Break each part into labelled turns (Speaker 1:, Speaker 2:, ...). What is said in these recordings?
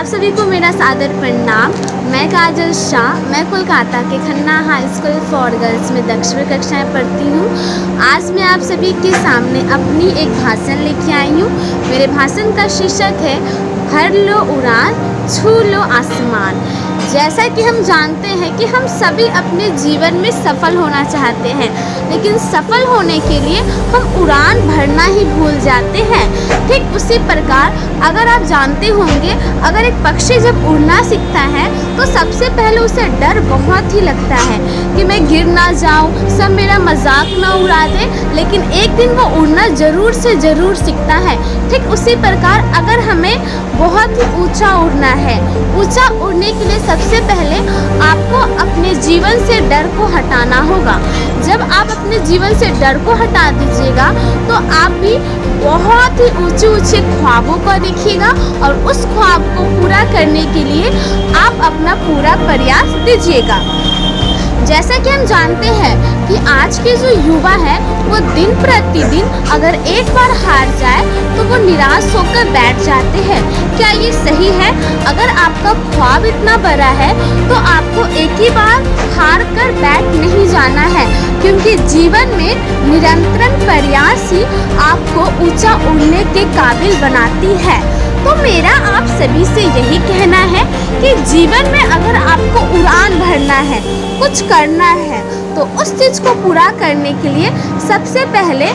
Speaker 1: सभी को मेरा सादर प्रणाम। मैं काजल शाह, मैं कोलकाता के Khanna high school for girls में 10वीं कक्षा में पढ़ती हूँ। आज मैं आप सभी के सामने अपनी एक भाषण लेके आई हूँ। मेरे भाषण का शीर्षक है भर लो उड़ान, छू लो आसमान। जैसा कि हम जानते हैं कि हम सभी अपने जीवन में सफल होना चाहते हैं, लेकिन सफल होने के लिए हम उड़ान भरना ही भूल जाते हैं। ठीक उसी प्रकार अगर आप जानते होंगे, अगर एक पक्षी जब उड़ना सीखता है तो सबसे पहले उसे डर बहुत ही लगता है कि मैं गिर ना जाऊं, सब मेरा मजाक ना उड़ा दे, लेकिन एक दिन वो उड़ना ज़रूर से ज़रूर सीखता है। ठीक उसी प्रकार अगर हमें बहुत ही ऊंचा उड़ना है, ऊंचा उड़ने के लिए सबसे पहले आपको अपने जीवन से डर को हटाना होगा। जब आप अपने जीवन से डर को हटा दीजिएगा तो आप भी बहुत ही ऊंचे ऊंचे ख्वाबों को देखिएगा और उस ख्वाब को पूरा करने के लिए आप अपना पूरा प्रयास दीजिएगा। जैसा कि हम जानते हैं कि आज के जो युवा है वो दिन प्रतिदिन अगर एक बार हार जाए तो वो निराश होकर बैठ जाते हैं। क्या ये सही है? अगर आपका ख्वाब इतना बड़ा है तो आपको एक ही बार हार कर बैठ नहीं जाना है, क्योंकि जीवन में निरंतर प्रयास ही आपको ऊंचा उड़ने के काबिल बनाती है। तो मेरा आप सभी से यही कहना है कि जीवन में अगर आपको उड़ान भरना है, कुछ करना है, तो उस चीज़ को पूरा करने के लिए सबसे पहले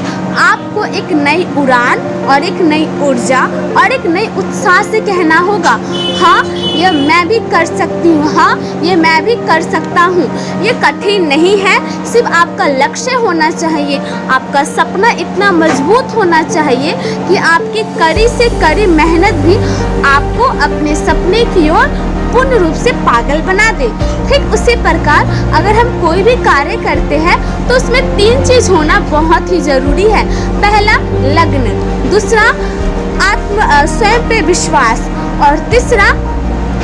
Speaker 1: आपको एक नई उड़ान और एक नई ऊर्जा और एक नई उत्साह से कहना होगा, हाँ ये मैं भी कर सकती हूँ, हाँ ये मैं भी कर सकता हूँ। ये कठिन नहीं है, सिर्फ आपका लक्ष्य होना चाहिए, आपका सपना इतना मजबूत होना चाहिए कि आपकी कड़ी से कड़ी मेहनत भी आपको अपने सपने की ओर पूर्ण रूप से पागल बना दे। ठीक उसी प्रकार अगर हम कोई भी कार्य करते हैं तो उसमें 3 चीज़ होना बहुत ही ज़रूरी है। पहला लगन, दूसरा स्वयं पे विश्वास और तीसरा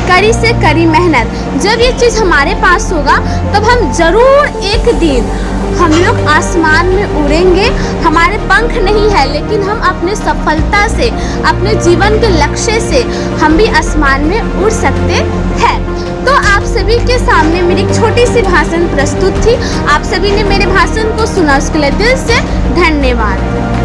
Speaker 1: कड़ी से कड़ी मेहनत। जब ये चीज़ हमारे पास होगा तब हम ज़रूर एक दिन हम लोग आसमान में उड़ेंगे। हमारे पंख नहीं है, लेकिन हम अपने सफलता से, अपने जीवन के लक्ष्य से हम भी आसमान में उड़ सकते हैं। तो आप सभी के सामने मेरी एक छोटी सी भाषण प्रस्तुत थी। आप सभी ने मेरे भाषण को सुना, उसके लिए दिल से धन्यवाद।